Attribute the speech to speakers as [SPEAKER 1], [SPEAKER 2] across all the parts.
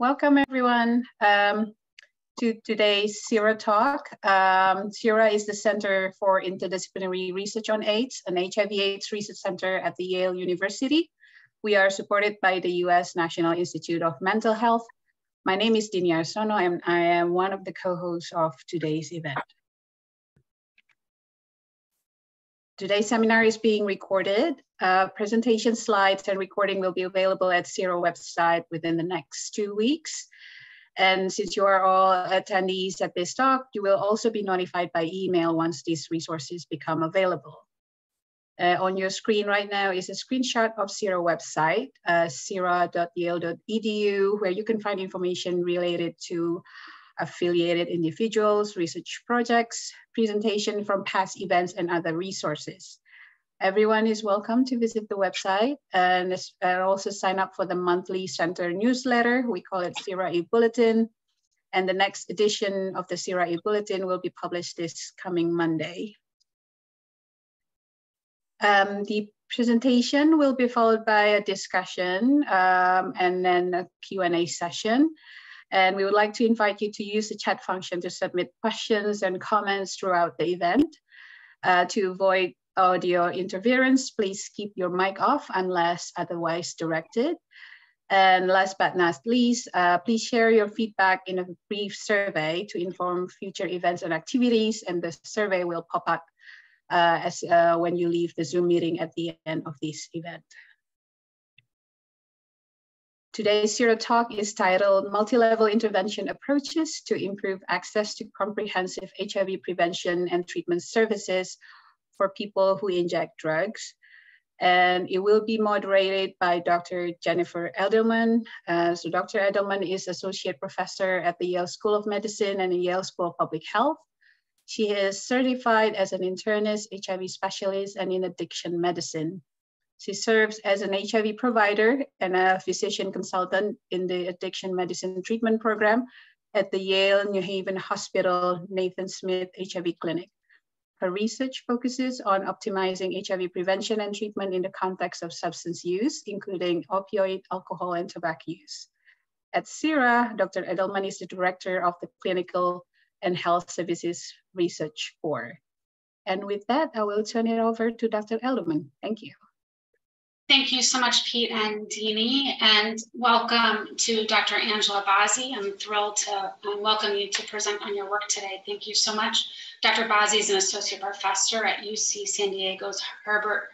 [SPEAKER 1] Welcome everyone to today's CIRA talk. CIRA is the Center for Interdisciplinary Research on AIDS, an HIV/AIDS research center at the Yale University. We are supported by the US National Institute of Mental Health. My name is Dini Arsono and I am one of the co-hosts of today's event. Today's seminar is being recorded. Presentation slides and recording will be available at CIRA website within the next 2 weeks. And since you are all attendees at this talk, you will also be notified by email once these resources become available. On your screen right now is a screenshot of CIRA website, cira.yale.edu, where you can find information related to affiliated individuals, research projects, presentation from past events, and other resources. Everyone is welcome to visit the website and also sign up for the monthly center newsletter. We call it CIRA e-Bulletin. And the next edition of the CIRA e-Bulletin will be published this coming Monday. The presentation will be followed by a discussion and then a Q&A session. And we would like to invite you to use the chat function to submit questions and comments throughout the event. To avoid audio interference, please keep your mic off unless otherwise directed. And last but not least, please share your feedback in a brief survey to inform future events and activities, and the survey will pop up when you leave the Zoom meeting at the end of this event. Today's CIRA talk is titled Multilevel Intervention Approaches to Improve Access to Comprehensive HIV Prevention and Treatment Services for People Who Inject Drugs. And it will be moderated by Dr. Jennifer Edelman. So Dr. Edelman is Associate Professor at the Yale School of Medicine and the Yale School of Public Health. She is certified as an internist, HIV specialist, and in addiction medicine. She serves as an HIV provider and a physician consultant in the addiction medicine treatment program at the Yale New Haven Hospital Nathan Smith HIV Clinic. Her research focuses on optimizing HIV prevention and treatment in the context of substance use, including opioid, alcohol, and tobacco use. At CIRA, Dr. Edelman is the director of the Clinical and Health Services Research Core. And with that, I will turn it over to Dr. Edelman. Thank you.
[SPEAKER 2] Thank you so much, Pete and Dini, and welcome to Dr. Angela Bazzi. I'm thrilled to welcome you to present on your work today. Thank you so much. Dr. Bazzi is an associate professor at UC San Diego's Herbert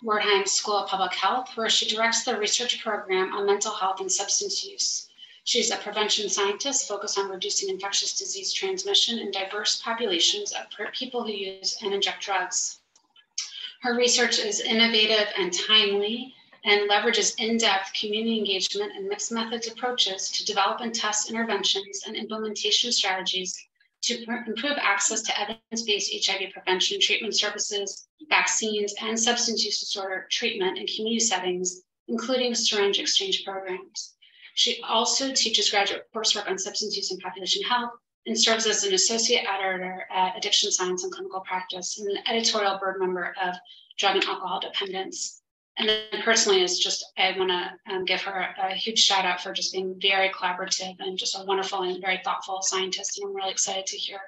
[SPEAKER 2] Wertheim School of Public Health, where she directs the research program on mental health and substance use. She's a prevention scientist focused on reducing infectious disease transmission in diverse populations of people who use and inject drugs. Her research is innovative and timely and leverages in-depth community engagement and mixed methods approaches to develop and test interventions and implementation strategies to improve access to evidence-based HIV prevention treatment services, vaccines, and substance use disorder treatment in community settings, including syringe exchange programs. She also teaches graduate coursework on substance use and population health, and serves as an associate editor at Addiction Science and Clinical Practice and an editorial board member of Drug and Alcohol Dependence. And then personally, I want to give her a huge shout out for just being very collaborative and just a wonderful and very thoughtful scientist. And I'm really excited to hear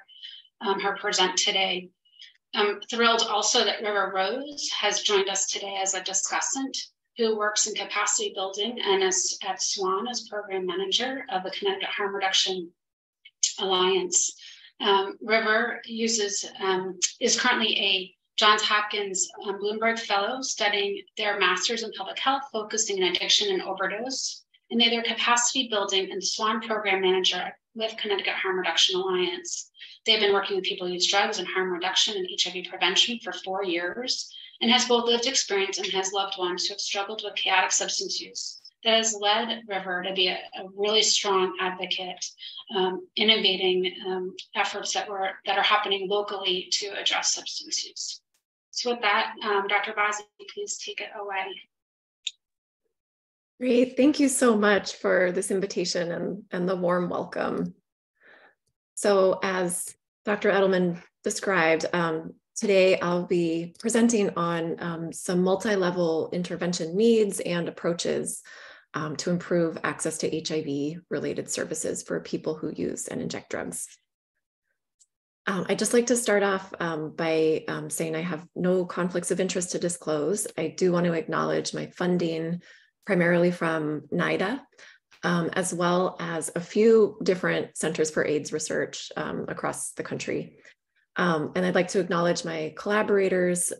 [SPEAKER 2] her present today. I'm thrilled also that River Rose has joined us today as a discussant who works in capacity building and is at SWAN as program manager of the Connecticut Harm Reduction Alliance. River is currently a Johns Hopkins Bloomberg Fellow studying their master's in public health, focusing on addiction and overdose, and they're their capacity building and SWAN program manager with Connecticut Harm Reduction Alliance. They've been working with people who use drugs and harm reduction and HIV prevention for 4 years, and has both lived experience and has loved ones who have struggled with chaotic substance use. That has led River to be a really strong advocate, innovating efforts that are happening locally to address substance use. So with that, Dr. Bazzi, please take it away.
[SPEAKER 3] Great, thank you so much for this invitation and the warm welcome. So as Dr. Edelman described, today I'll be presenting on some multi-level intervention needs and approaches to improve access to HIV-related services for people who use and inject drugs. I'd just like to start off by saying I have no conflicts of interest to disclose. I do want to acknowledge my funding primarily from NIDA, as well as a few different Centers for AIDS research across the country. And I'd like to acknowledge my collaborators,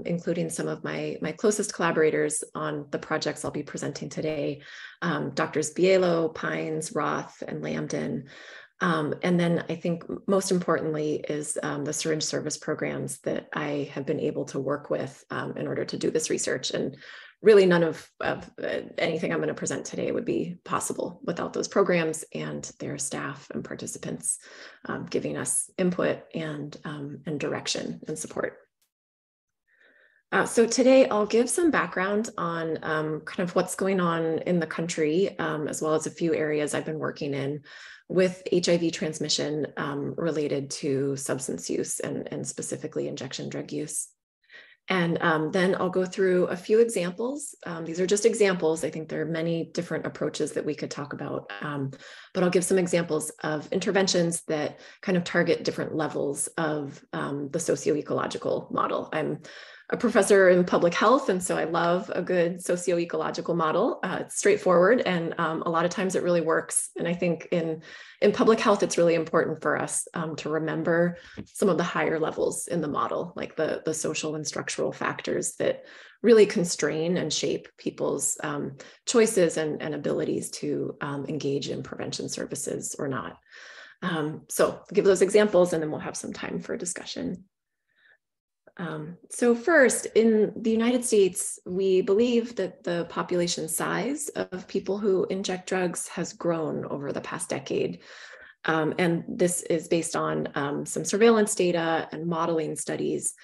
[SPEAKER 3] including some of my closest collaborators on the projects I'll be presenting today, Drs. Bielo, Pines, Roth, and Lambden. And then I think most importantly is the syringe service programs that I have been able to work with in order to do this research. And really none of anything I'm going to present today would be possible without those programs and their staff and participants giving us input and direction and support. So today I'll give some background on kind of what's going on in the country, as well as a few areas I've been working in with HIV transmission related to substance use and specifically injection drug use. And then I'll go through a few examples. These are just examples. I think there are many different approaches that we could talk about, but I'll give some examples of interventions that kind of target different levels of the socio-ecological model. I'm a professor in public health, and so I love a good socio-ecological model. It's straightforward, and a lot of times it really works. And I think in public health, it's really important for us to remember some of the higher levels in the model, like the social and structural factors that really constrain and shape people's choices and abilities to engage in prevention services or not. So I'll give those examples, and then we'll have some time for discussion. So first, in the United States, we believe that the population size of people who inject drugs has grown over the past decade. And this is based on some surveillance data and modeling studies.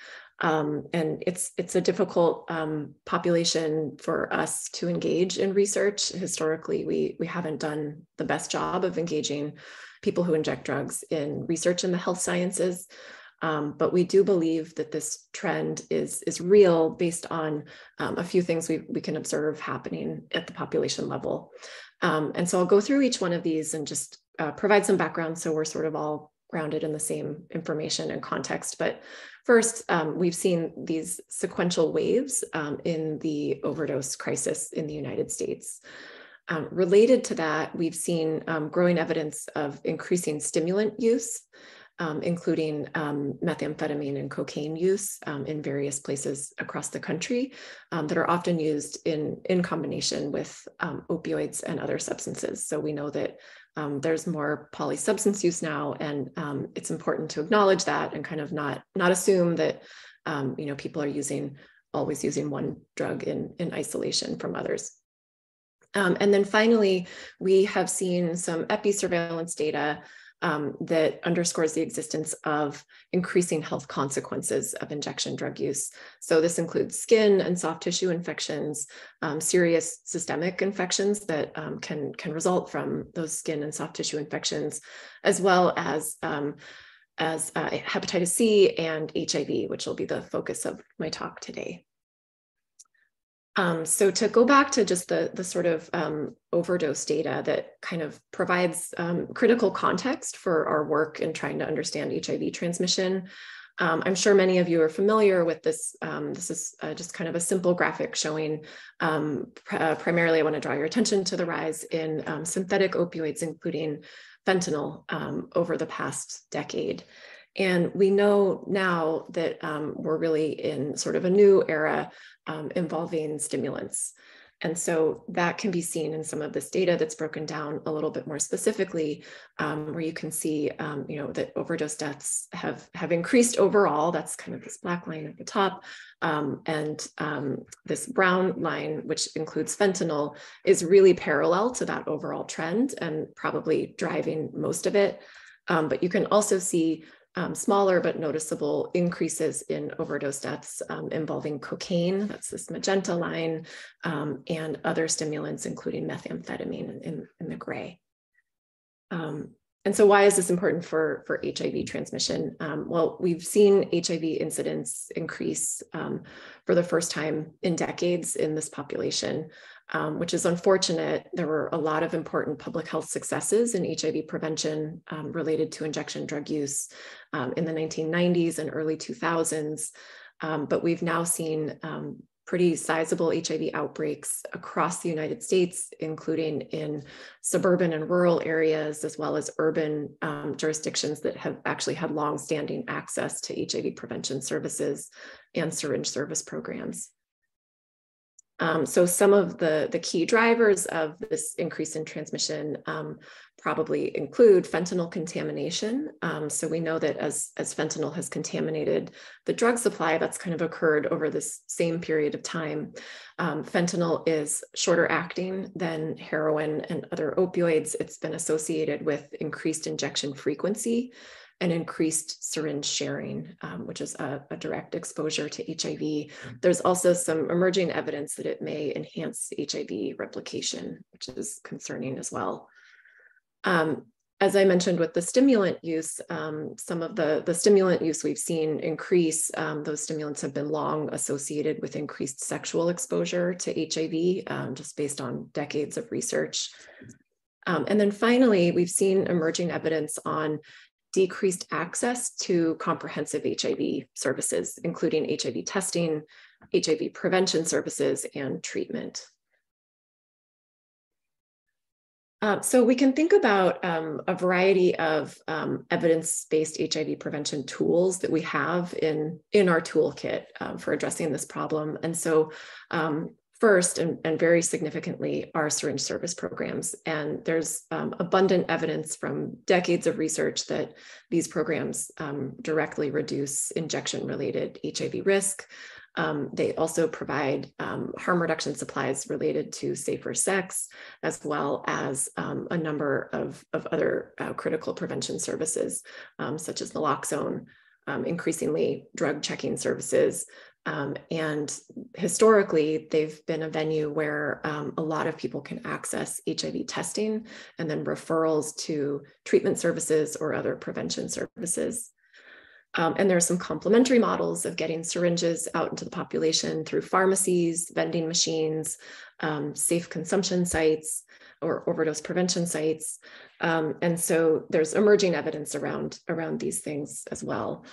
[SPEAKER 3] And it's a difficult population for us to engage in research. Historically, we haven't done the best job of engaging people who inject drugs in research in the health sciences. But we do believe that this trend is real based on a few things we can observe happening at the population level. And so I'll go through each one of these and just provide some background so we're sort of all grounded in the same information and context. But first, we've seen these sequential waves in the overdose crisis in the United States. Related to that, we've seen growing evidence of increasing stimulant use, including methamphetamine and cocaine use in various places across the country that are often used in combination with opioids and other substances. So we know that there's more polysubstance use now, and it's important to acknowledge that and kind of not assume that people are always using one drug in isolation from others. And then finally, we have seen some epi-surveillance data that underscores the existence of increasing health consequences of injection drug use. So this includes skin and soft tissue infections, serious systemic infections that can result from those skin and soft tissue infections, as well as hepatitis C and HIV, which will be the focus of my talk today. So to go back to just the sort of overdose data that kind of provides critical context for our work in trying to understand HIV transmission. I'm sure many of you are familiar with this. This is just kind of a simple graphic showing primarily I want to draw your attention to the rise in synthetic opioids, including fentanyl, over the past decade. And we know now that we're really in sort of a new era involving stimulants. And so that can be seen in some of this data that's broken down a little bit more specifically, where you can see, that overdose deaths have increased overall. That's kind of this black line at the top. And this brown line, which includes fentanyl, is really parallel to that overall trend and probably driving most of it. But you can also see smaller but noticeable increases in overdose deaths involving cocaine, that's this magenta line, and other stimulants, including methamphetamine in the gray. And so why is this important for HIV transmission? Well, we've seen HIV incidence increase for the first time in decades in this population. which is unfortunate. There were a lot of important public health successes in HIV prevention related to injection drug use in the 1990s and early 2000s. But we've now seen pretty sizable HIV outbreaks across the United States, including in suburban and rural areas, as well as urban jurisdictions that have actually had long-standing access to HIV prevention services and syringe service programs. So some of the key drivers of this increase in transmission probably include fentanyl contamination. So we know that as fentanyl has contaminated the drug supply, that's kind of occurred over this same period of time. Fentanyl is shorter acting than heroin and other opioids. It's been associated with increased injection frequency and increased syringe sharing, which is a direct exposure to HIV. There's also some emerging evidence that it may enhance HIV replication, which is concerning as well. As I mentioned with the stimulant use, some of the stimulant use we've seen increase. Those stimulants have been long associated with increased sexual exposure to HIV, just based on decades of research. And then finally, we've seen emerging evidence on decreased access to comprehensive HIV services, including HIV testing, HIV prevention services, and treatment. So we can think about a variety of evidence-based HIV prevention tools that we have in our toolkit for addressing this problem. And so first, and very significantly, are syringe service programs. And there's abundant evidence from decades of research that these programs directly reduce injection-related HIV risk. They also provide harm reduction supplies related to safer sex, as well as a number of other critical prevention services, such as naloxone, increasingly drug checking services. And historically, they've been a venue where a lot of people can access HIV testing and then referrals to treatment services or other prevention services. And there are some complementary models of getting syringes out into the population through pharmacies, vending machines, safe consumption sites, or overdose prevention sites. And so there's emerging evidence around these things as well.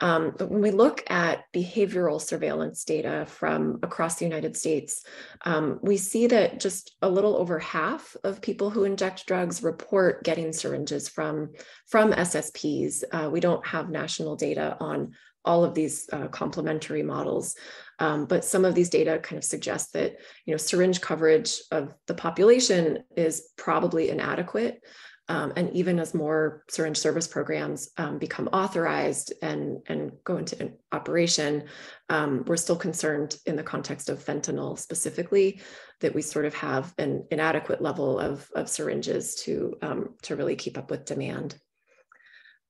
[SPEAKER 3] But when we look at behavioral surveillance data from across the United States, we see that just a little over half of people who inject drugs report getting syringes from SSPs. We don't have national data on all of these complementary models, but some of these data kind of suggest that syringe coverage of the population is probably inadequate. And even as more syringe service programs become authorized and go into operation, we're still concerned in the context of fentanyl specifically that we sort of have an inadequate level of syringes to really keep up with demand.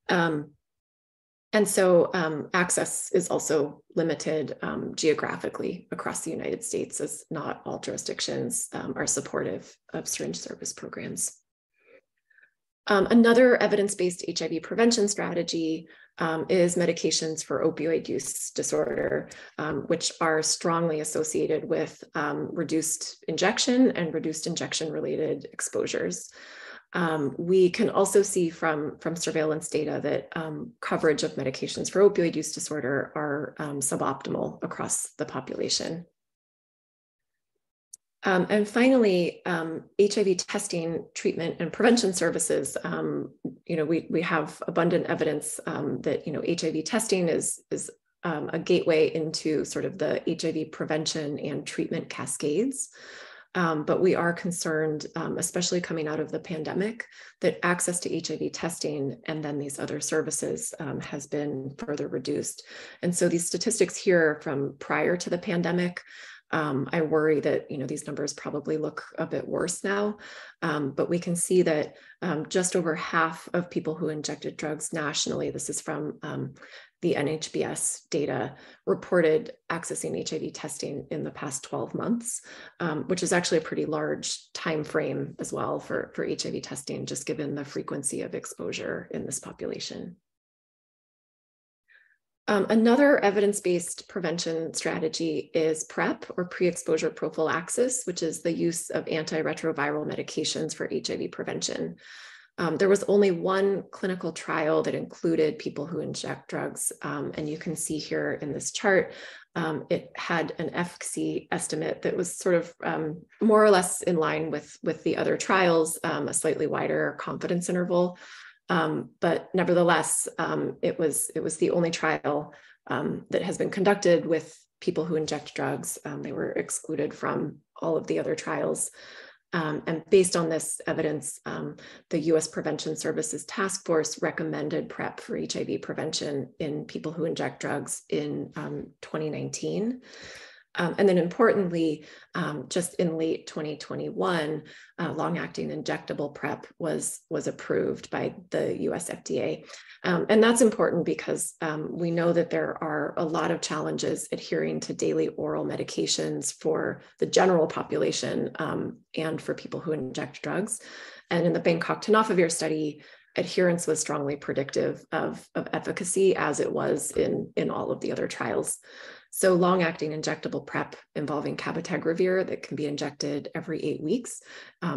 [SPEAKER 3] And so access is also limited geographically across the United States, as not all jurisdictions are supportive of syringe service programs. Another evidence-based HIV prevention strategy is medications for opioid use disorder, which are strongly associated with reduced injection and reduced injection-related exposures. We can also see from surveillance data that coverage of medications for opioid use disorder are suboptimal across the population. And finally, HIV testing, treatment, and prevention services. We have abundant evidence that HIV testing is a gateway into sort of the HIV prevention and treatment cascades. But we are concerned, especially coming out of the pandemic, that access to HIV testing and then these other services has been further reduced. And so these statistics here from prior to the pandemic, I worry that these numbers probably look a bit worse now, but we can see that just over half of people who injected drugs nationally, this is from the NHBS data, reported accessing HIV testing in the past 12 months, which is actually a pretty large time frame as well for HIV testing, just given the frequency of exposure in this population. Another evidence-based prevention strategy is PrEP, or pre-exposure prophylaxis, which is the use of antiretroviral medications for HIV prevention. There was only one clinical trial that included people who inject drugs, and you can see here in this chart, it had an efficacy estimate that was sort of more or less in line with the other trials, a slightly wider confidence interval. But nevertheless, it was the only trial that has been conducted with people who inject drugs. They were excluded from all of the other trials. And based on this evidence, the U.S. Prevention Services Task Force recommended PrEP for HIV prevention in people who inject drugs in 2019. And then importantly, just in late 2021, long-acting injectable PrEP was approved by the US FDA. And that's important because we know that there are a lot of challenges adhering to daily oral medications for the general population and for people who inject drugs. And in the Bangkok-Tenofovir study, adherence was strongly predictive of efficacy, as it was in all of the other trials. So long-acting injectable PrEP involving cabotegravir that can be injected every 8 weeks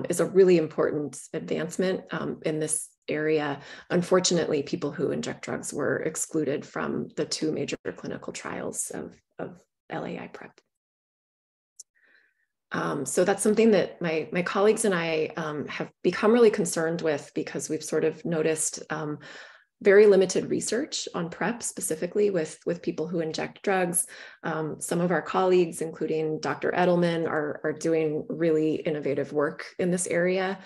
[SPEAKER 3] is a really important advancement in this area. Unfortunately, people who inject drugs were excluded from the 2 major clinical trials of LAI PrEP. So that's something that my colleagues and I have become really concerned with, because we've sort of noticed very limited research on PrEP, specifically with people who inject drugs. Some of our colleagues, including Dr. Edelman, are doing really innovative work in this area.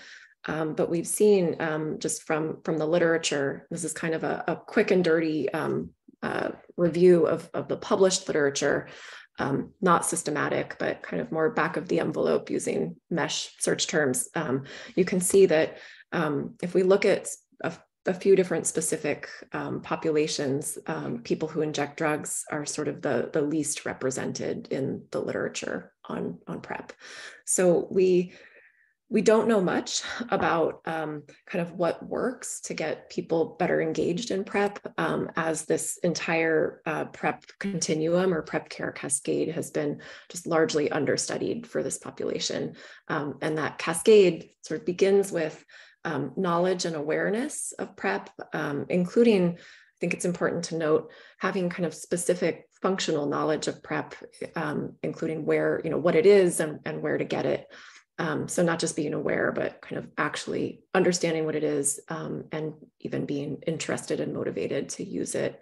[SPEAKER 3] But we've seen just from the literature, this is kind of a quick and dirty review of the published literature, not systematic, but kind of more back of the envelope using mesh search terms. You can see that if we look at a few different specific populations, people who inject drugs are sort of the least represented in the literature on PrEP. So we don't know much about kind of what works to get people better engaged in PrEP, as this entire PrEP continuum or PrEP care cascade has been just largely understudied for this population. And that cascade sort of begins with knowledge and awareness of PrEP, including, I think it's important to note, having kind of specific functional knowledge of PrEP, including where, what it is and where to get it. So not just being aware, but kind of actually understanding what it is, and even being interested and motivated to use it.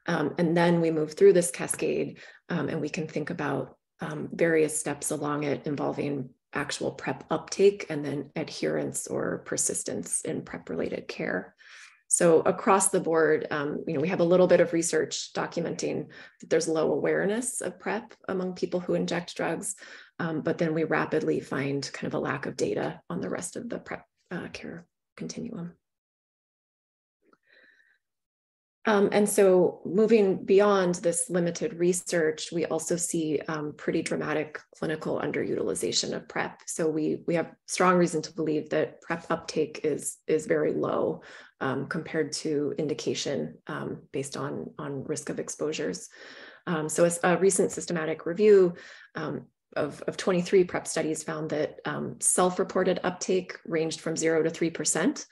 [SPEAKER 3] And then we move through this cascade, and we can think about various steps along it involving actual PrEP uptake and then adherence or persistence in PrEP-related care. So across the board, we have a little bit of research documenting that there's low awareness of PrEP among people who inject drugs, but then we rapidly find kind of a lack of data on the rest of the PrEP care continuum. And so moving beyond this limited research, we also see pretty dramatic clinical underutilization of PrEP. So we have strong reason to believe that PrEP uptake is very low compared to indication based on risk of exposures. So as a recent systematic review of 23 PrEP studies found that self-reported uptake ranged from 0 to 3%.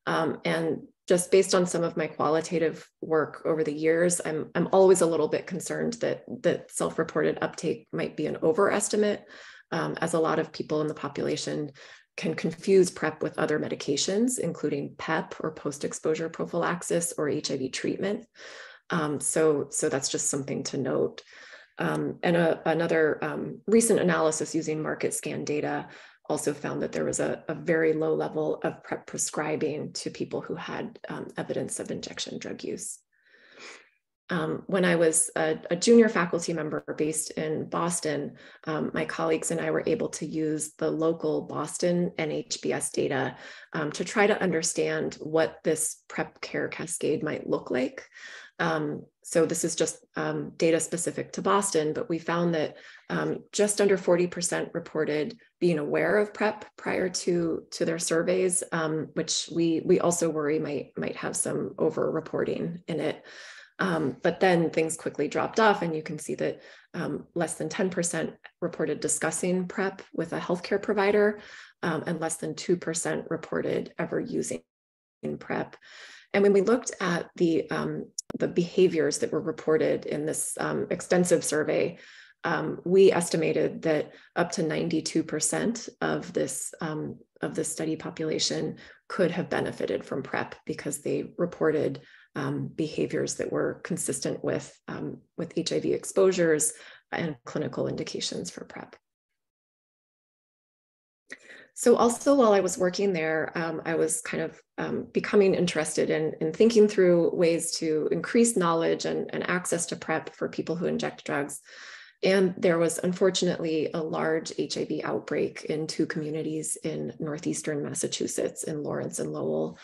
[SPEAKER 3] And just based on some of my qualitative work over the years, I'm always a little bit concerned that self-reported uptake might be an overestimate, as a lot of people in the population can confuse PrEP with other medications, including PEP or post-exposure prophylaxis or HIV treatment. So that's just something to note. And another recent analysis using market scan data also found that there was a very low level of PrEP prescribing to people who had evidence of injection drug use. When I was a junior faculty member based in Boston, my colleagues and I were able to use the local Boston NHBS data to try to understand what this PrEP care cascade might look like. So this is just data specific to Boston, but we found that just under 40% reported being aware of PrEP prior to their surveys, which we also worry might have some over-reporting in it. But then things quickly dropped off, and you can see that less than 10% reported discussing PrEP with a healthcare provider, and less than 2% reported ever using PrEP. And when we looked at the behaviors that were reported in this extensive survey, we estimated that up to 92% of this study population could have benefited from PrEP because they reported behaviors that were consistent with HIV exposures and clinical indications for PrEP. So also while I was working there, I was kind of becoming interested in thinking through ways to increase knowledge and access to PrEP for people who inject drugs. And there was unfortunately a large HIV outbreak in 2 communities in northeastern Massachusetts, in Lawrence and Lowell.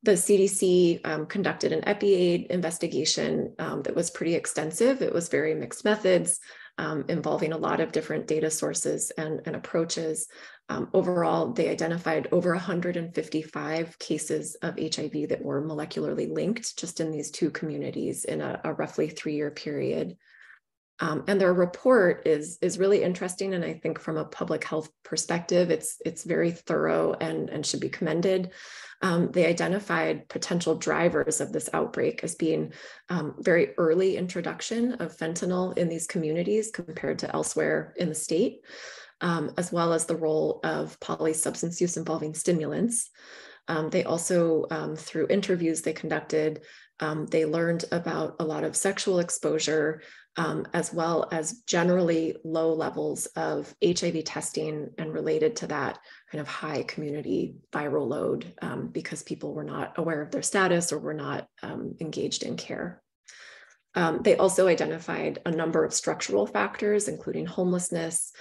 [SPEAKER 3] The CDC conducted an EpiAid investigation that was pretty extensive. It was very mixed methods, involving a lot of different data sources and approaches. Overall, they identified over 155 cases of HIV that were molecularly linked just in these 2 communities in a roughly 3-year period. And their report is really interesting, and I think from a public health perspective, it's very thorough and should be commended. They identified potential drivers of this outbreak as being very early introduction of fentanyl in these communities compared to elsewhere in the state, as well as the role of polysubstance use involving stimulants. They also, through interviews they conducted, they learned about a lot of sexual exposure, as well as generally low levels of HIV testing, and related to that kind of high community viral load because people were not aware of their status or were not engaged in care. They also identified a number of structural factors, including homelessness,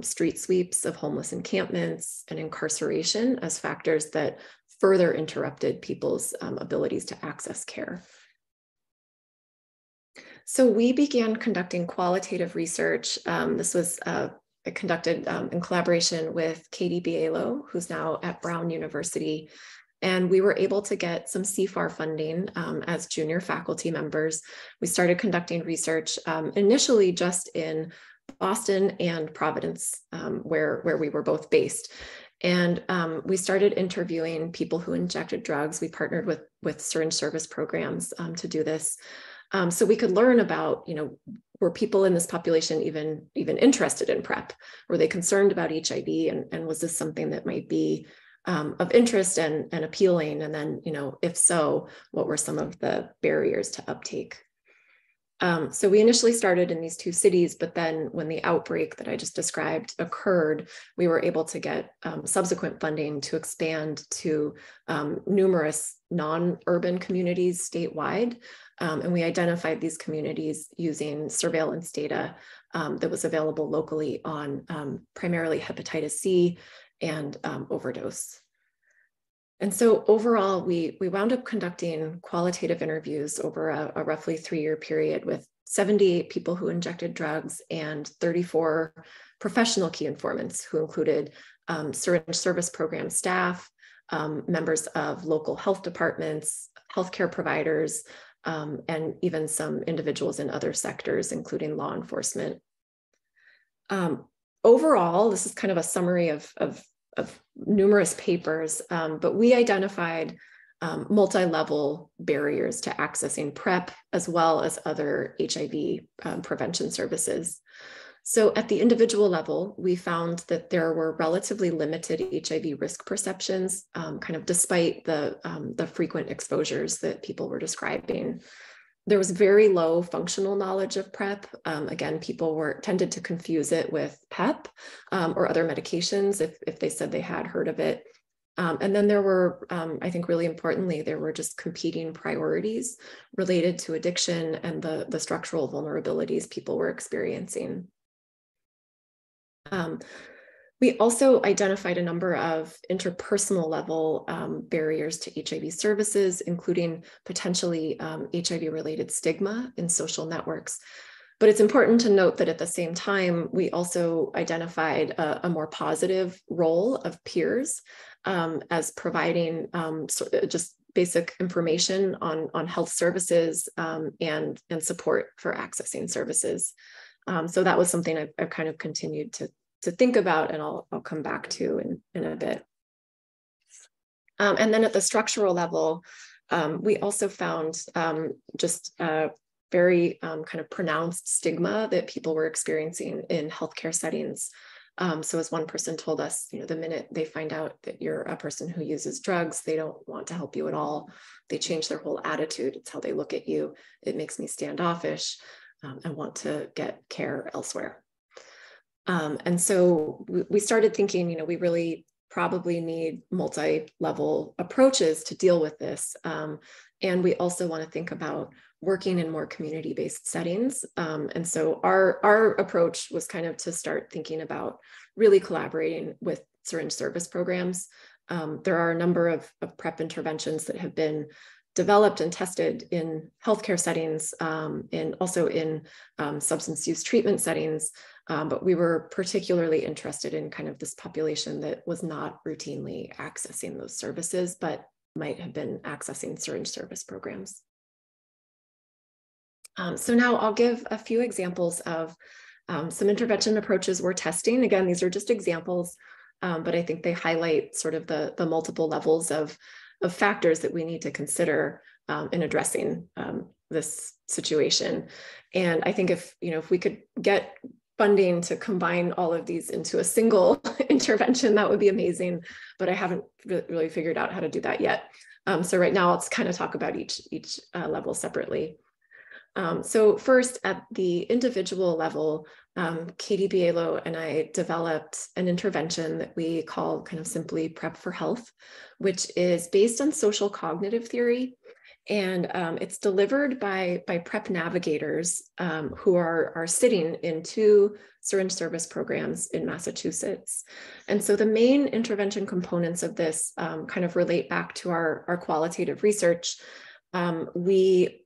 [SPEAKER 3] street sweeps of homeless encampments, and incarceration as factors that further interrupted people's abilities to access care. So we began conducting qualitative research. This was conducted in collaboration with Katie Bielo, who's now at Brown University. And we were able to get some CFAR funding as junior faculty members. We started conducting research initially just in Boston and Providence, where we were both based. And we started interviewing people who injected drugs. We partnered with syringe service programs to do this. So we could learn about, were people in this population even interested in PrEP? Were they concerned about HIV? And was this something that might be of interest and appealing? And then, if so, what were some of the barriers to uptake? So we initially started in these 2 cities, but then when the outbreak that I just described occurred, we were able to get subsequent funding to expand to numerous non-urban communities statewide. And we identified these communities using surveillance data that was available locally on primarily hepatitis C and overdose. And so overall, we wound up conducting qualitative interviews over a roughly 3-year period with 78 people who injected drugs and 34 professional key informants who included syringe service program staff, members of local health departments, healthcare providers, and even some individuals in other sectors, including law enforcement. Overall, this is kind of a summary of numerous papers, but we identified multi-level barriers to accessing PrEP as well as other HIV prevention services. So at the individual level, we found that there were relatively limited HIV risk perceptions, kind of despite the frequent exposures that people were describing. There was very low functional knowledge of PrEP. Again, people tended to confuse it with PEP or other medications if they said they had heard of it. And then there were, I think really importantly, there were just competing priorities related to addiction and the structural vulnerabilities people were experiencing. We also identified a number of interpersonal level barriers to HIV services, including potentially HIV-related stigma in social networks. But it's important to note that at the same time, we also identified a more positive role of peers as providing just basic information on health services and support for accessing services. So that was something I've kind of continued to think about, and I'll come back to in a bit. And then at the structural level, we also found just a very kind of pronounced stigma that people were experiencing in healthcare settings. So as one person told us, the minute they find out that you're a person who uses drugs, they don't want to help you at all. They change their whole attitude. It's how they look at you. It makes me standoffish and want to get care elsewhere. And so we started thinking, we really probably need multi-level approaches to deal with this. And we also want to think about working in more community-based settings. And so our approach was kind of to start thinking about really collaborating with syringe service programs. There are a number of PrEP interventions that have been developed and tested in healthcare settings and also in substance use treatment settings. But we were particularly interested in kind of this population that was not routinely accessing those services, but might have been accessing syringe service programs. So now I'll give a few examples of some intervention approaches we're testing. Again, these are just examples, but I think they highlight sort of the multiple levels of factors that we need to consider in addressing this situation. And I think if we could get funding to combine all of these into a single intervention, that would be amazing, but I haven't really figured out how to do that yet. So right now, let's kind of talk about each level separately. So first, at the individual level, Katie Bielo and I developed an intervention that we call kind of simply PrEP for Health, which is based on social cognitive theory. And it's delivered by PrEP navigators who are sitting in 2 syringe service programs in Massachusetts. And so the main intervention components of this kind of relate back to our qualitative research. We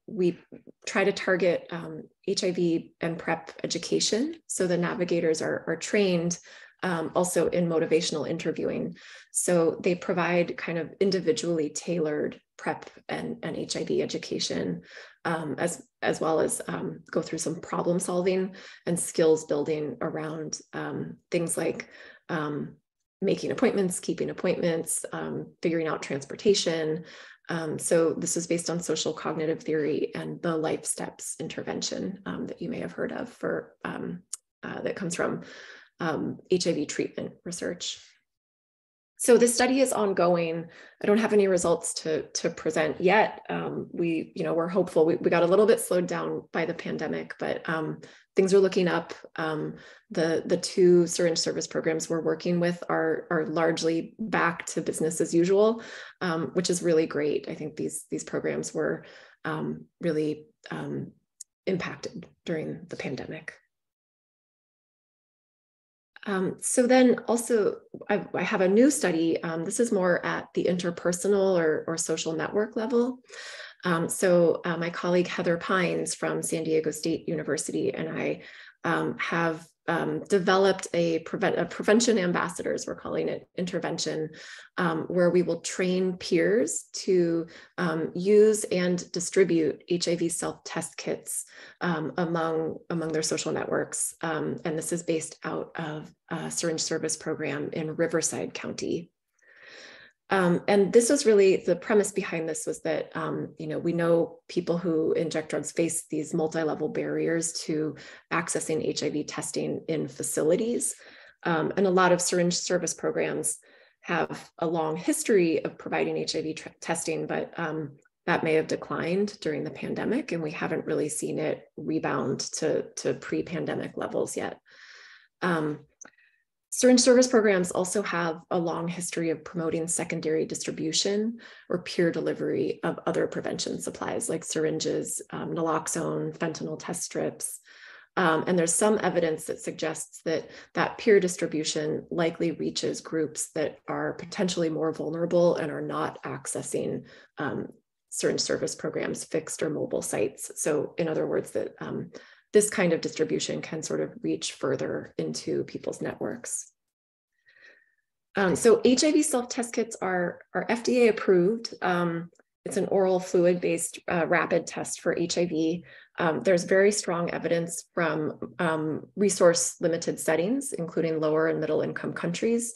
[SPEAKER 3] try to target HIV and PrEP education. So the navigators are trained also in motivational interviewing. So they provide kind of individually tailored PrEP and HIV education, as well as go through some problem solving and skills building around things like making appointments, keeping appointments, figuring out transportation. So this is based on social cognitive theory and the life steps intervention that you may have heard of that comes from HIV treatment research. So this study is ongoing. I don't have any results to present yet. We're hopeful. We got a little bit slowed down by the pandemic, but things are looking up. The 2 syringe service programs we're working with are largely back to business as usual, which is really great. I think these programs were really impacted during the pandemic. So then also, I have a new study. This is more at the interpersonal or social network level. So my colleague Heather Pines from San Diego State University and I have developed a prevention ambassadors, we're calling it intervention, where we will train peers to use and distribute HIV self-test kits among their social networks. And this is based out of a syringe service program in Riverside County. And this was really the premise behind this was that, we know people who inject drugs face these multi-level barriers to accessing HIV testing in facilities. And a lot of syringe service programs have a long history of providing HIV testing, but that may have declined during the pandemic, and we haven't really seen it rebound to pre-pandemic levels yet. Syringe service programs also have a long history of promoting secondary distribution or peer delivery of other prevention supplies like syringes, naloxone, fentanyl test strips. And there's some evidence that suggests that peer distribution likely reaches groups that are potentially more vulnerable and are not accessing syringe service programs, fixed or mobile sites. So in other words, that this kind of distribution can sort of reach further into people's networks. So HIV self-test kits are FDA approved. it's an oral fluid-based rapid test for HIV. There's very strong evidence from resource-limited settings, including lower and middle income countries.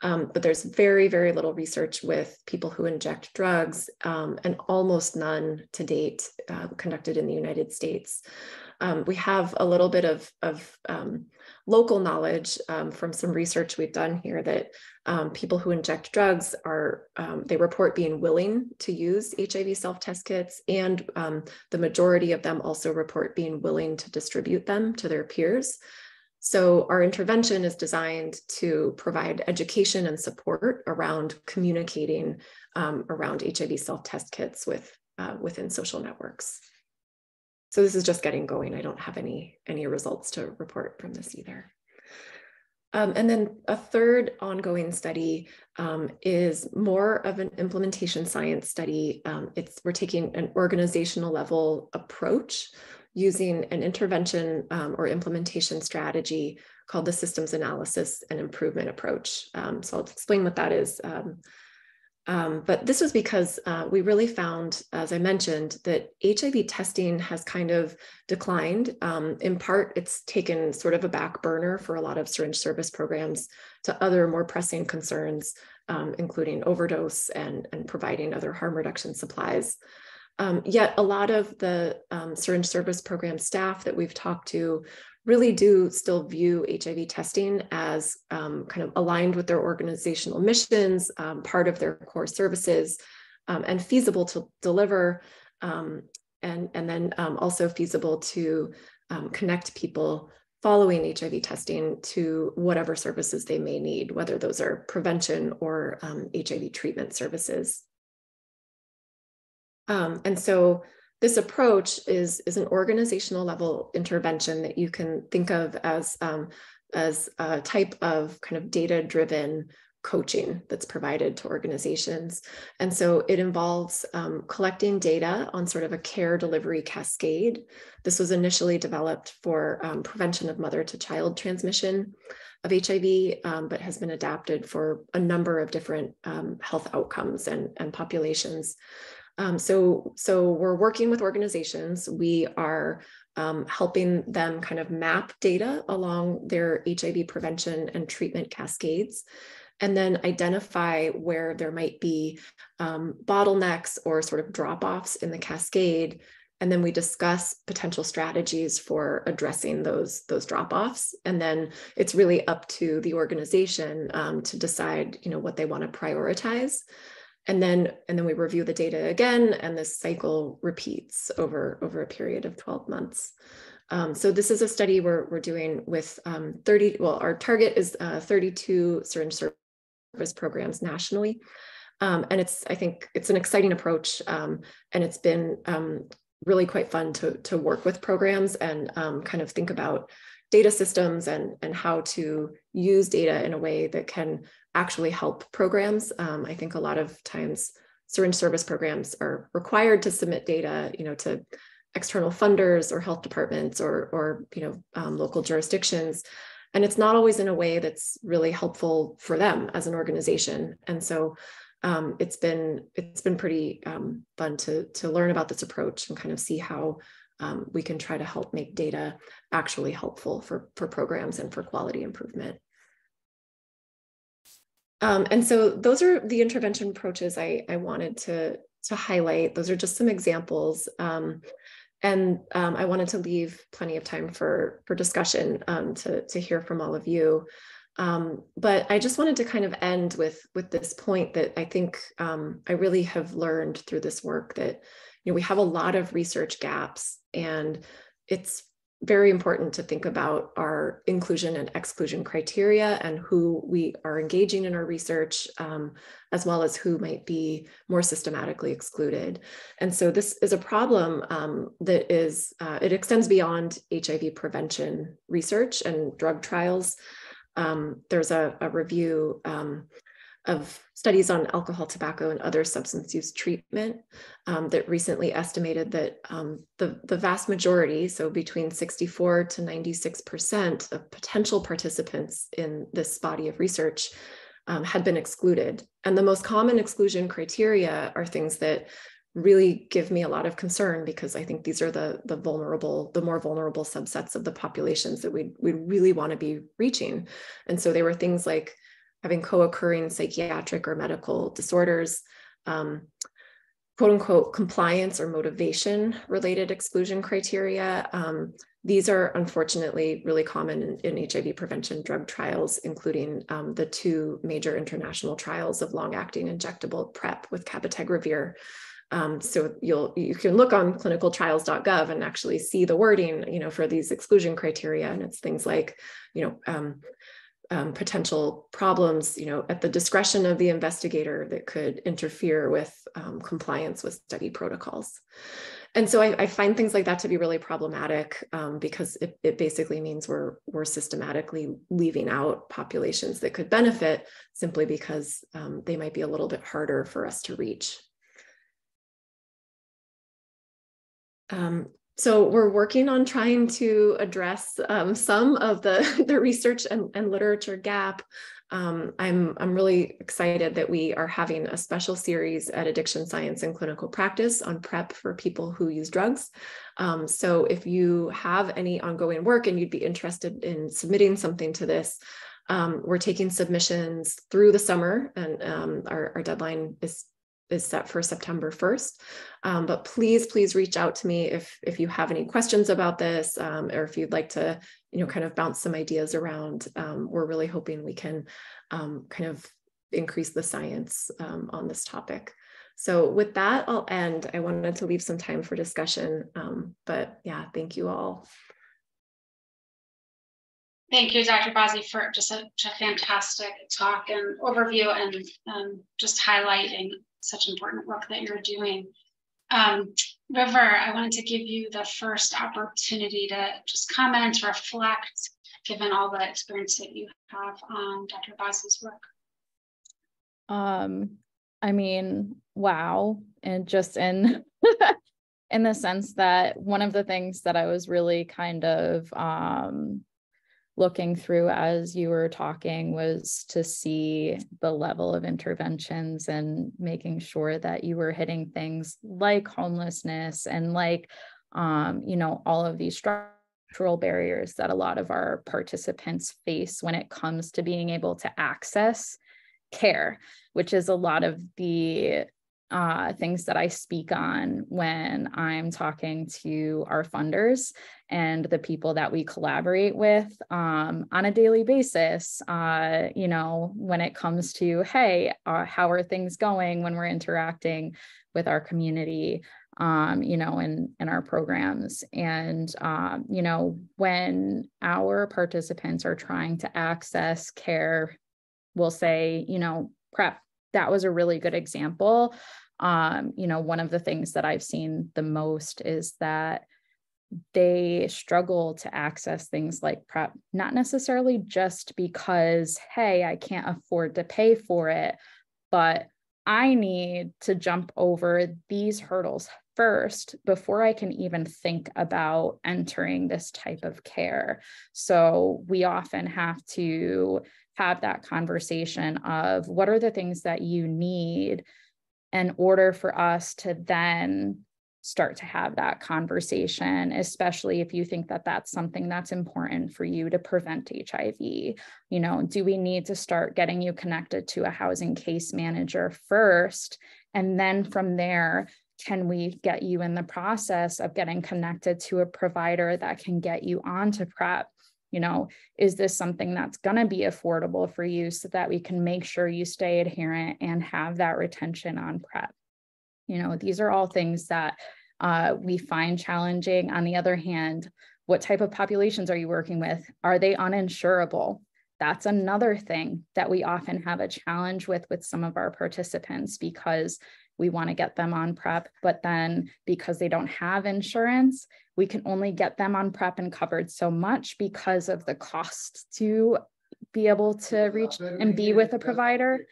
[SPEAKER 3] But there's very, very little research with people who inject drugs, and almost none to date conducted in the United States. We have a little bit of local knowledge from some research we've done here that people who inject drugs they report being willing to use HIV self-test kits, and the majority of them also report being willing to distribute them to their peers. So our intervention is designed to provide education and support around communicating around HIV self-test kits within social networks. So this is just getting going. I don't have any results to report from this either. And then a third ongoing study is more of an implementation science study. We're taking an organizational level approach using an intervention or implementation strategy called the systems analysis and improvement approach. So I'll explain what that is. But this was because we really found, as I mentioned, that HIV testing has kind of declined. In part, it's taken sort of a back burner for a lot of syringe service programs to other more pressing concerns, including overdose and providing other harm reduction supplies. Yet a lot of the syringe service program staff that we've talked to really do still view HIV testing as kind of aligned with their organizational missions, part of their core services, and feasible to deliver, and then also feasible to connect people following HIV testing to whatever services they may need, whether those are prevention or HIV treatment services. And so this approach is an organizational level intervention that you can think of as a type of kind of data-driven coaching that's provided to organizations. And so it involves collecting data on sort of a care delivery cascade. This was initially developed for prevention of mother-to-child transmission of HIV, but has been adapted for a number of different health outcomes and populations. So we're working with organizations. We are helping them kind of map data along their HIV prevention and treatment cascades, and then identify where there might be bottlenecks or sort of drop-offs in the cascade. And then we discuss potential strategies for addressing those drop-offs. And then it's really up to the organization to decide, what they want to prioritize. And then we review the data again, and this cycle repeats over a period of 12 months. So this is a study we're doing with our target is 32 syringe service programs nationally. And I think it's an exciting approach, and it's been really quite fun to work with programs and kind of think about data systems and how to use data in a way that can actually help programs. I think a lot of times syringe service programs are required to submit data, to external funders or health departments or local jurisdictions. And it's not always in a way that's really helpful for them as an organization. And so it's been pretty fun to learn about this approach and kind of see how we can try to help make data actually helpful for programs and for quality improvement. And so those are the intervention approaches I wanted to highlight. Those are just some examples. And I wanted to leave plenty of time for discussion to hear from all of you. But I just wanted to kind of end with this point that I think I really have learned through this work that we have a lot of research gaps, and it's very important to think about our inclusion and exclusion criteria and who we are engaging in our research, as well as who might be more systematically excluded. And so this is a problem that it extends beyond HIV prevention research and drug trials. There's a review of studies on alcohol, tobacco, and other substance use treatment that recently estimated that the vast majority, so between 64 to 96% of potential participants in this body of research had been excluded. And the most common exclusion criteria are things that really give me a lot of concern, because I think these are the more vulnerable subsets of the populations that we really want to be reaching. And so they were things like having co-occurring psychiatric or medical disorders, quote unquote compliance or motivation related exclusion criteria. These are unfortunately really common in HIV prevention drug trials, including the 2 major international trials of long-acting injectable PrEP with cabotegravir. So you can look on clinicaltrials.gov and actually see the wording, for these exclusion criteria, and it's things like, potential problems, at the discretion of the investigator that could interfere with compliance with study protocols. And so I find things like that to be really problematic, because it basically means we're systematically leaving out populations that could benefit simply because they might be a little bit harder for us to reach. So we're working on trying to address some of the research and literature gap. I'm really excited that we are having a special series at Addiction Science and Clinical Practice on PrEP for people who use drugs. So if you have any ongoing work and you'd be interested in submitting something to this, we're taking submissions through the summer, and our deadline is set for September 1st. But please reach out to me if you have any questions about this, or if you'd like to, kind of bounce some ideas around. We're really hoping we can kind of increase the science on this topic. So with that, I'll end. I wanted to leave some time for discussion, but yeah, thank you all.
[SPEAKER 2] Thank you, Dr. Bazzi, for just a fantastic talk and overview, and just highlighting such important work that you're doing. River, I wanted to give you the first opportunity to just comment, reflect, given all the experience that you have on Dr. Bazzi's work.
[SPEAKER 4] I mean, wow. And just in in the sense that one of the things that I was really kind of looking through as you were talking was to see the level of interventions and making sure that you were hitting things like homelessness and like, all of these structural barriers that a lot of our participants face when it comes to being able to access care, which is a lot of the things that I speak on when I'm talking to our funders and the people that we collaborate with on a daily basis, when it comes to, hey, how are things going when we're interacting with our community, in our programs. And, when our participants are trying to access care, we'll say, PrEP. That was a really good example. One of the things that I've seen the most is that they struggle to access things like PrEP, not necessarily just because, hey, I can't afford to pay for it, but I need to jump over these hurdles first before I can even think about entering this type of care. So we often have to have that conversation of what are the things that you need in order for us to then start to have that conversation, especially if you think that that's something that's important for you to prevent HIV. Do we need to start getting you connected to a housing case manager first? And then from there, can we get you in the process of getting connected to a provider that can get you onto PrEP? Is this something that's going to be affordable for you so that we can make sure you stay adherent and have that retention on PrEP? These are all things that we find challenging. On the other hand, what type of populations are you working with? Are they uninsurable? That's another thing that we often have a challenge with some of our participants, because we want to get them on PrEP, but then because they don't have insurance, we can only get them on PrEP and covered so much because of the cost to be able to reach and be with a provider.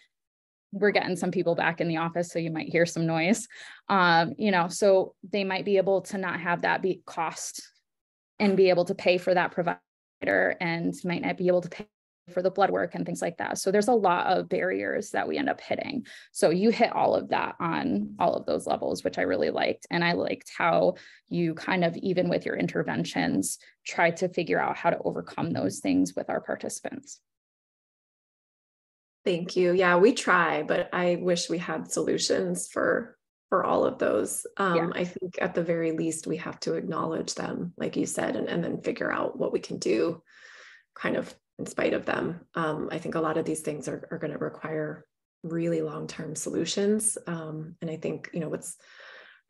[SPEAKER 4] We're getting some people back in the office, so you might hear some noise. So they might be able to not have that be cost and be able to pay for that provider, and might not be able to pay for the blood work and things like that. So there's a lot of barriers that we end up hitting. So you hit all of that on all of those levels, which I really liked. And I liked how you kind of, even with your interventions, tried to figure out how to overcome those things with our participants.
[SPEAKER 3] Thank you. Yeah, we try, but I wish we had solutions for all of those. I think at the very least, we have to acknowledge them, like you said, and then figure out what we can do kind of in spite of them. I think a lot of these things are going to require really long-term solutions. And I think, what's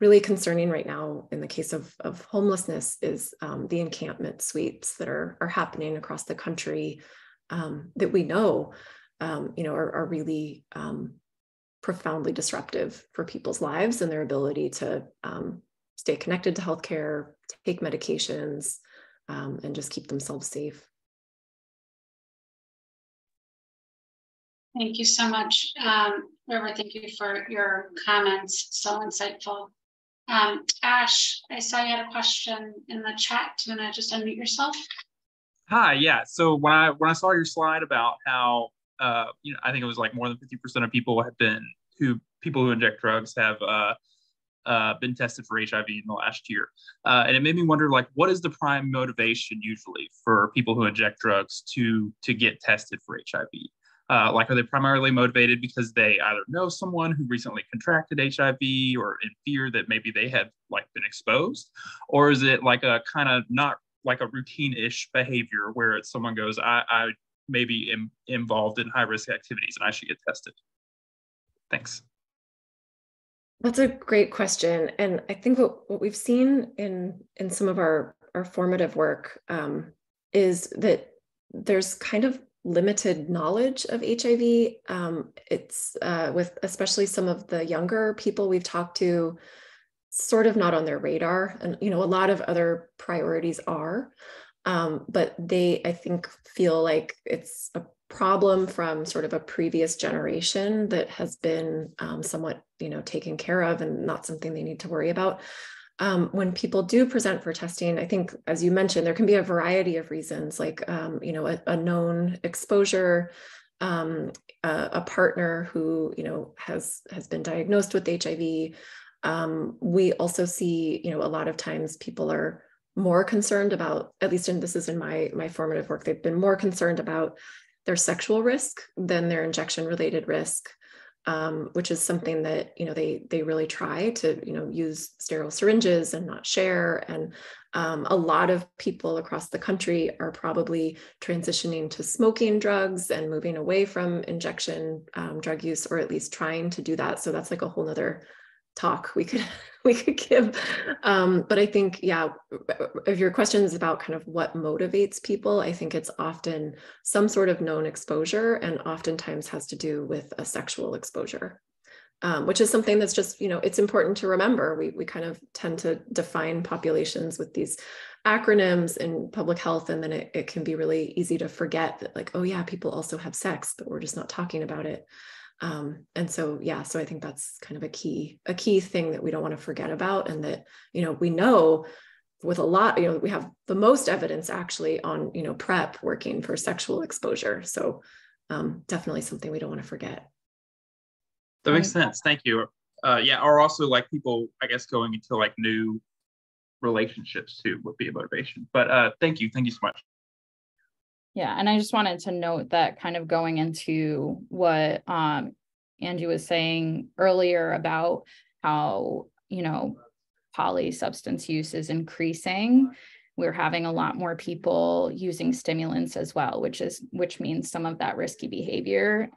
[SPEAKER 3] really concerning right now in the case of homelessness is the encampment sweeps that are happening across the country that we know, are really profoundly disruptive for people's lives and their ability to stay connected to healthcare, take medications, and just keep themselves safe.
[SPEAKER 2] Thank you so much, River. Thank you for your comments. So insightful. Ash, I saw you had a question in the chat. Do you want to just unmute yourself?
[SPEAKER 5] Hi, yeah. So when I saw your slide about how I think it was like more than 50% of people who inject drugs have been tested for HIV in the last year, and it made me wonder, like, what is the prime motivation usually for people who inject drugs to get tested for HIV? Like, are they primarily motivated because they either know someone who recently contracted HIV or in fear that maybe they had like been exposed, or is it like a kind of not like a routine-ish behavior where it's someone goes, I may be involved in high-risk activities and I should get tested? Thanks.
[SPEAKER 3] That's a great question. And I think what we've seen in some of our formative work is that there's kind of limited knowledge of HIV. It's with especially some of the younger people we've talked to, sort of not on their radar. And, a lot of other priorities are, but they, I think, feel like it's a problem from sort of a previous generation that has been somewhat, taken care of and not something they need to worry about. When people do present for testing, I think, as you mentioned, there can be a variety of reasons, like, a known exposure, a partner who, has been diagnosed with HIV. We also see, a lot of times people are more concerned about, at least this is in my formative work, they've been more concerned about their sexual risk than their injection-related risk. Which is something that, they really try to, use sterile syringes and not share. And a lot of people across the country are probably transitioning to smoking drugs and moving away from injection drug use, or at least trying to do that. So that's like a whole nother talk we could give. But I think, if your question is about kind of what motivates people, I think it's often some sort of known exposure, and oftentimes has to do with a sexual exposure, which is something that's just, it's important to remember. We kind of tend to define populations with these acronyms in public health, and then it can be really easy to forget that, like, oh yeah, people also have sex, but we're just not talking about it. And so I think that's kind of a key thing that we don't want to forget about. And that, we know with a lot, we have the most evidence actually on, PrEP working for sexual exposure. So definitely something we don't want to forget.
[SPEAKER 5] That makes sense. Thank you. Or also like people, I guess, going into like new relationships too would be a motivation. But thank you so much.
[SPEAKER 4] Yeah, and I just wanted to note that, kind of going into what Angie was saying earlier about how, polysubstance use is increasing. We're having a lot more people using stimulants as well, which means some of that risky behavior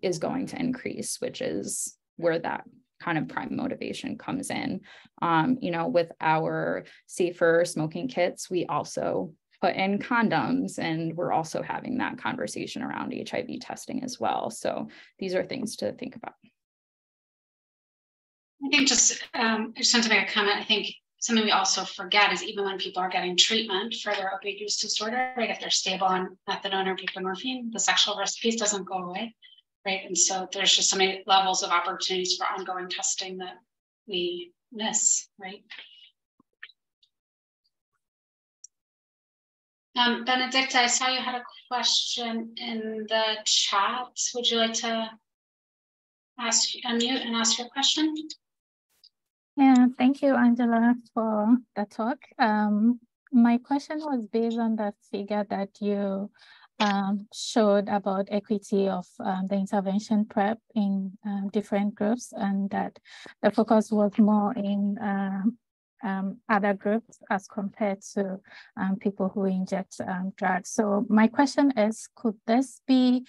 [SPEAKER 4] is going to increase, which is where that kind of prime motivation comes in. With our safer smoking kits, we also put in condoms, and we're also having that conversation around HIV testing as well. So these are things to think about.
[SPEAKER 2] I think I just want to make a comment. I think something we also forget is, even when people are getting treatment for their opioid use disorder, right, if they're stable on methadone or buprenorphine, the sexual risk piece doesn't go away, right? And so there's just so many levels of opportunities for ongoing testing that we miss, right? Benedicta, I saw you had a question in the chat. Would you like to unmute and ask your question?
[SPEAKER 6] Yeah, thank you, Angela, for the talk. My question was based on the figure that you showed about equity of the intervention prep in different groups, and that the focus was more in other groups as compared to people who inject drugs. So my question is, could this be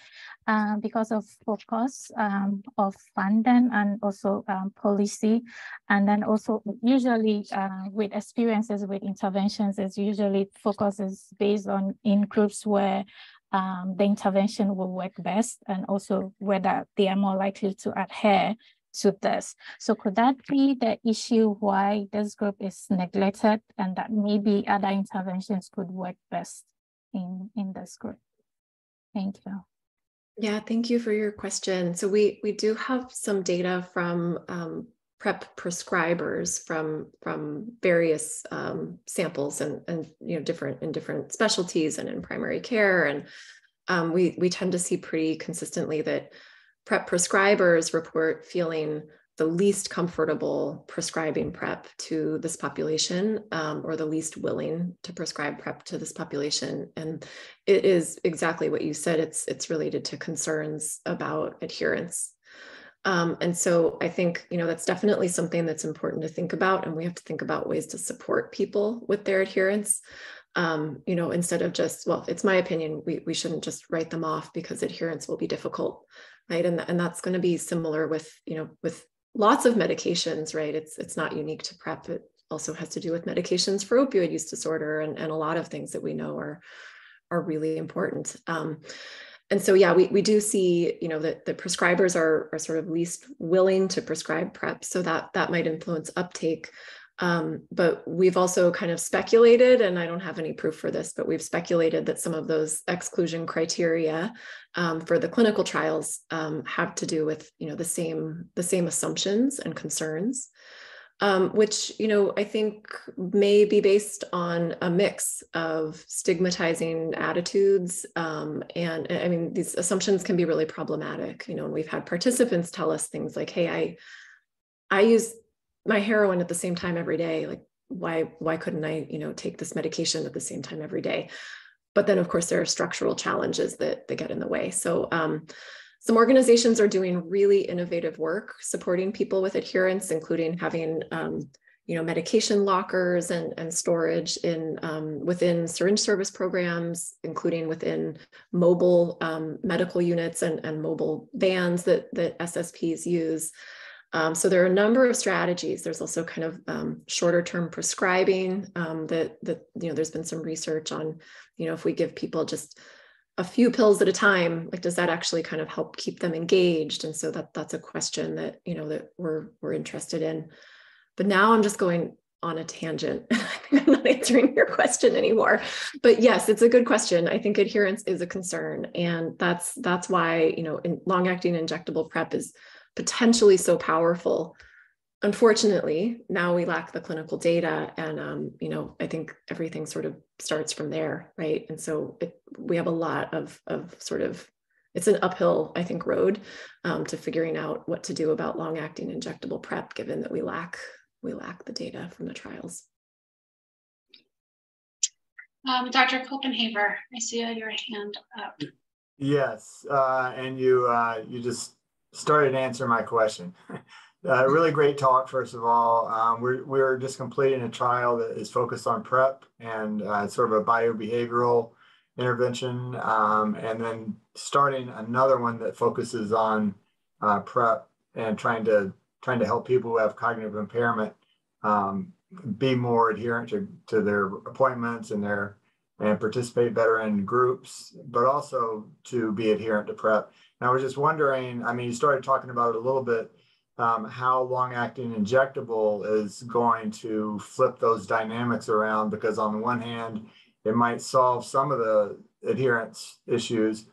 [SPEAKER 6] because of focus of funding and also policy? And then also usually with experiences with interventions, is usually focus is based on in groups where the intervention will work best, and also whether they are more likely to adhere to this. So could that be the issue why this group is neglected, and that maybe other interventions could work best in this group? Thank you.
[SPEAKER 3] Yeah, thank you for your question. So we do have some data from PrEP prescribers from various samples and you know different specialties and in primary care, and we tend to see pretty consistently that PrEP prescribers report feeling the least comfortable prescribing PrEP to this population, or the least willing to prescribe PrEP to this population. And it is exactly what you said. It's related to concerns about adherence. And so I think, you know, that's definitely something that's important to think about, and we have to think about ways to support people with their adherence. You know, instead of just, well, it's my opinion, we shouldn't just write them off because adherence will be difficult, right? And that's going to be similar with, you know, with lots of medications, right? It's not unique to PrEP. It also has to do with medications for opioid use disorder and a lot of things that we know are really important. And so, yeah, we do see, you know, that the prescribers are sort of least willing to prescribe PrEP, so that might influence uptake. But we've also kind of speculated, and I don't have any proof for this, but we've speculated that some of those exclusion criteria for the clinical trials have to do with, you know, the same assumptions and concerns, which, you know, I think may be based on a mix of stigmatizing attitudes. And I mean, these assumptions can be really problematic, you know, and we've had participants tell us things like, hey, I use my heroin at the same time every day. Like, why couldn't I, you know, take this medication at the same time every day? But then of course there are structural challenges that get in the way. So some organizations are doing really innovative work supporting people with adherence, including having, you know, medication lockers and storage in within syringe service programs, including within mobile medical units and mobile vans that SSPs use. So there are a number of strategies. There's also kind of shorter term prescribing that you know, there's been some research on, you know, if we give people just a few pills at a time, like, does that actually kind of help keep them engaged? And so that's a question that, you know, that we're interested in. But now I'm just going on a tangent. I think I'm not answering your question anymore. But yes, it's a good question. I think adherence is a concern, and that's why, you know, long-acting injectable PrEP is potentially so powerful. Unfortunately, now we lack the clinical data, and you know, I think everything sort of starts from there, right? And so we have a lot of sort of, it's an uphill, I think, road to figuring out what to do about long-acting injectable PrEP, given that we lack the data from the trials.
[SPEAKER 2] Dr. Copenhaver, I see your hand up.
[SPEAKER 7] Yes, and you just started to answer my question. Really great talk, first of all. We're just completing a trial that is focused on PrEP and sort of a biobehavioral intervention, and then starting another one that focuses on PrEP and trying to help people who have cognitive impairment be more adherent to their appointments and participate better in groups, but also to be adherent to PrEP. And I was just wondering, I mean, you started talking about it a little bit, how long-acting injectable is going to flip those dynamics around, because on the one hand, it might solve some of the adherence issues,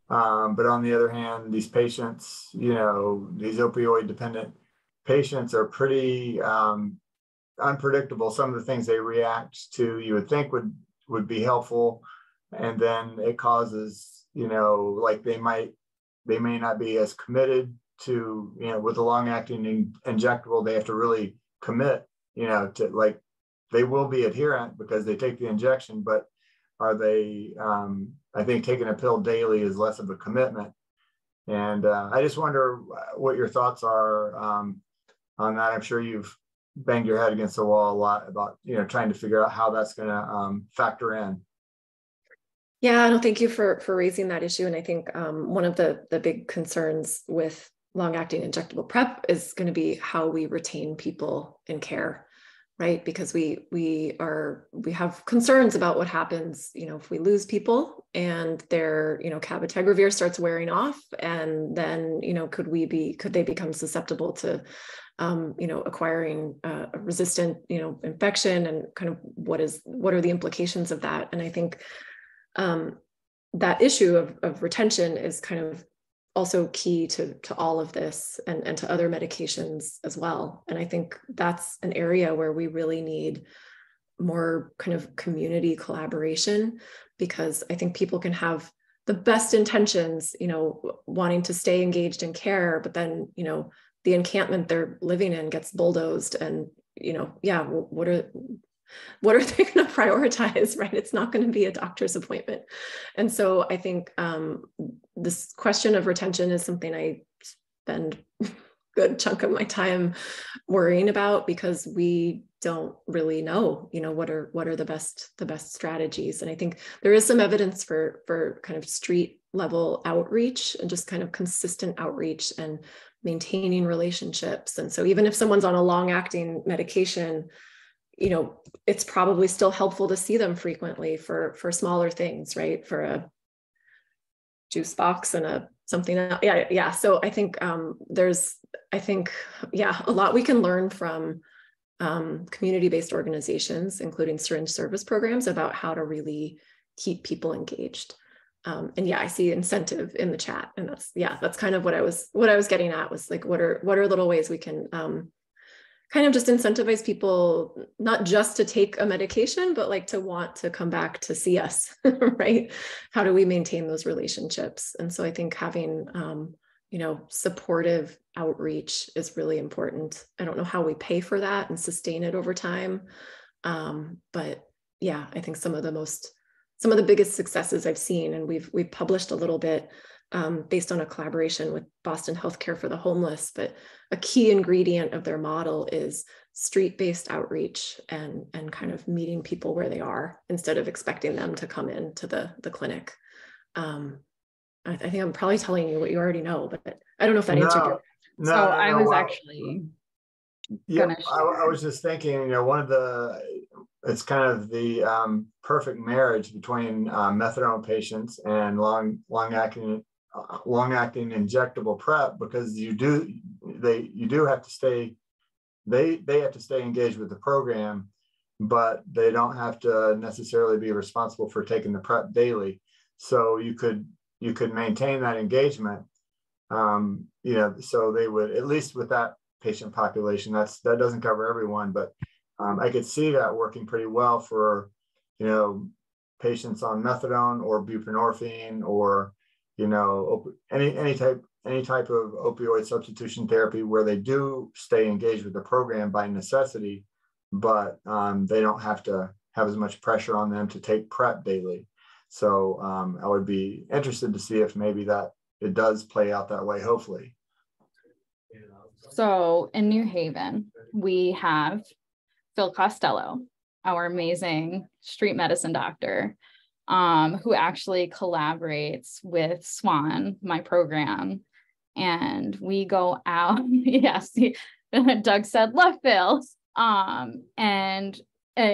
[SPEAKER 7] but on the other hand, these patients, you know, these opioid-dependent patients are pretty unpredictable. Some of the things they react to, you would think would be helpful, and then it causes, like they may not be as committed to, with a long-acting injectable, they have to really commit, to, like, they will be adherent because they take the injection, but are they, I think taking a pill daily is less of a commitment. And I just wonder what your thoughts are on that. I'm sure you've banged your head against the wall a lot about, trying to figure out how that's going to factor in.
[SPEAKER 3] Yeah, no, thank you for raising that issue. And I think one of the big concerns with long-acting injectable PrEP is going to be how we retain people in care, right? Because we have concerns about what happens, if we lose people and their, cabotegravir starts wearing off, and then, could they become susceptible to, acquiring a resistant, infection, and kind of what are the implications of that? And I think that issue of retention is kind of also key to all of this, and to other medications as well. And I think that's an area where we really need more kind of community collaboration, because I think people can have the best intentions, wanting to stay engaged in care, but then, the encampment they're living in gets bulldozed, and, what are they going to prioritize, right? It's not going to be a doctor's appointment. And so I think this question of retention is something I spend a good chunk of my time worrying about, because we don't really know, what are the best strategies. And I think there is some evidence for kind of street level outreach, and just kind of consistent outreach and maintaining relationships. And so even if someone's on a long-acting medication, it's probably still helpful to see them frequently for smaller things, right? For a juice box and something else. Yeah. So I think there's a lot we can learn from community-based organizations, including syringe service programs, about how to really keep people engaged. And I see incentive in the chat, and that's kind of what I was getting at, was like, what are little ways we can kind of just incentivize people, not just to take a medication, but like to want to come back to see us, right? How do we maintain those relationships? And so I think having, supportive outreach is really important. I don't know how we pay for that and sustain it over time. But I think some of the biggest successes I've seen, and we've published a little bit based on a collaboration with Boston Healthcare for the Homeless, but a key ingredient of their model is street-based outreach and kind of meeting people where they are, instead of expecting them to come into the clinic. I think I'm probably telling you what you already know, but I don't know if that answered your question.
[SPEAKER 4] So I was actually
[SPEAKER 7] I was just thinking, it's kind of the perfect marriage between methadone patients and long-acting injectable PrEP, because you do have to stay, they have to stay engaged with the program, but they don't have to necessarily be responsible for taking the PrEP daily. So you could maintain that engagement, so they would, at least with that patient population, that doesn't cover everyone, but I could see that working pretty well for, patients on methadone or buprenorphine, or, any type of opioid substitution therapy, where they do stay engaged with the program by necessity, but they don't have to have as much pressure on them to take PrEP daily. So I would be interested to see if maybe that it does play out that way, hopefully.
[SPEAKER 4] So in New Haven, we have Phil Costello, our amazing street medicine doctor, who actually collaborates with SWAN, my program. And we go out, yes, Doug said, love Phil. And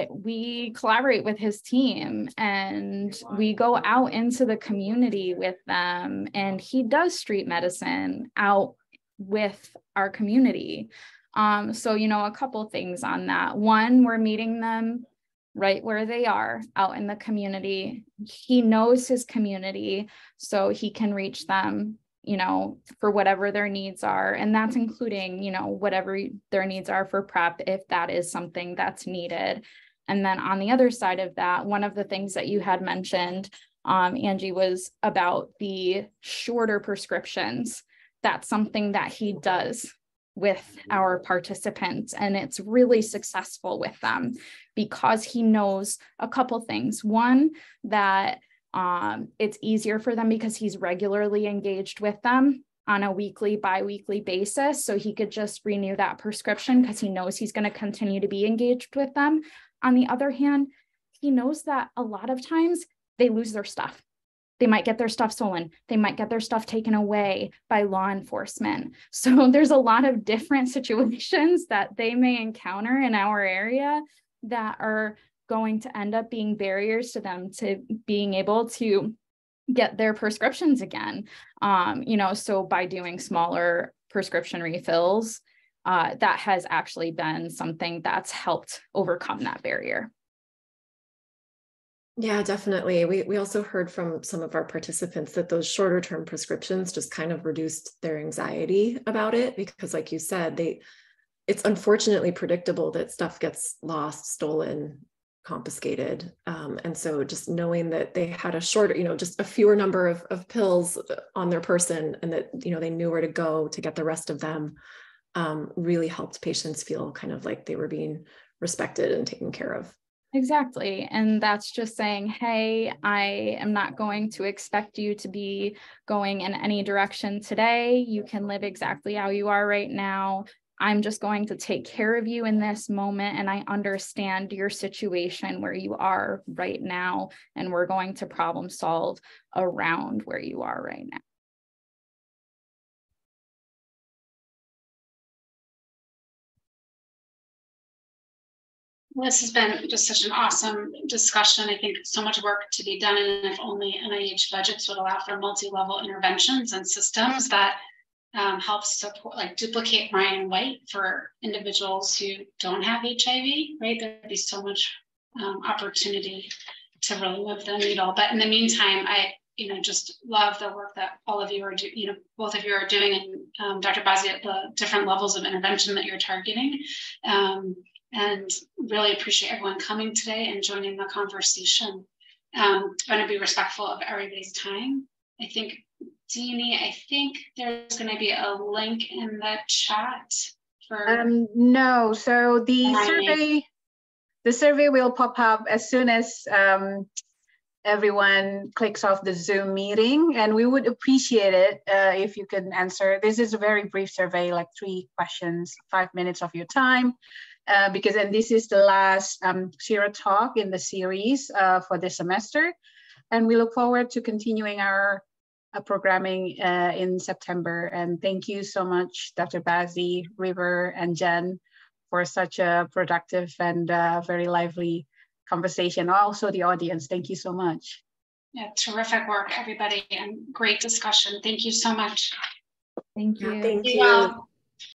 [SPEAKER 4] we collaborate with his team, and we go out into the community with them, and he does street medicine out with our community. So, a couple things on that. One, we're meeting them right where they are out in the community. He knows his community, so he can reach them, for whatever their needs are. And that's including, whatever their needs are for PrEP, if that is something that's needed. And then on the other side of that, one of the things that you had mentioned, Angie, was about the shorter prescriptions. That's something that he does with our participants, and it's really successful with them because he knows a couple things. One, that it's easier for them because he's regularly engaged with them on a weekly, bi-weekly basis. So he could just renew that prescription because he knows he's going to continue to be engaged with them. On the other hand, he knows that a lot of times they lose their stuff. They might get their stuff stolen. They might get their stuff taken away by law enforcement. So there's a lot of different situations that they may encounter in our area that are going to end up being barriers to them to being able to get their prescriptions again. So by doing smaller prescription refills, that has actually been something that's helped overcome that barrier.
[SPEAKER 3] Yeah, definitely. We also heard from some of our participants that those shorter term prescriptions just kind of reduced their anxiety about it because, like you said, it's unfortunately predictable that stuff gets lost, stolen, confiscated. And so just knowing that they had a shorter, just a fewer number of pills on their person and that, they knew where to go to get the rest of them really helped patients feel kind of like they were being respected and taken care of.
[SPEAKER 4] Exactly. And that's just saying, hey, I am not going to expect you to be going in any direction today. You can live exactly how you are right now. I'm just going to take care of you in this moment. And I understand your situation where you are right now. And we're going to problem solve around where you are right now.
[SPEAKER 2] This has been just such an awesome discussion. I think so much work to be done, and if only NIH budgets would allow for multi-level interventions and systems that help support, like duplicate Ryan White for individuals who don't have HIV, right? There'd be so much opportunity to really move the needle. But in the meantime, I just love the work that all of you are doing, both of you are doing, and Dr. Bazzi, at the different levels of intervention that you're targeting. And really appreciate everyone coming today and joining the conversation. I'm going to be respectful of everybody's time. I think, Deanie, there's going to be a link in the chat for.
[SPEAKER 1] No, so the survey will pop up as soon as everyone clicks off the Zoom meeting, and we would appreciate it if you could answer. This is a very brief survey, like 3 questions, 5 minutes of your time. And this is the last CIRA talk in the series for this semester. And we look forward to continuing our programming in September. And thank you so much, Dr. Bazzi, River, and Jen, for such a productive and very lively conversation. Also the audience, thank you so much.
[SPEAKER 2] Yeah, terrific work, everybody, and great discussion. Thank you so much.
[SPEAKER 4] Thank you.
[SPEAKER 3] Thank you.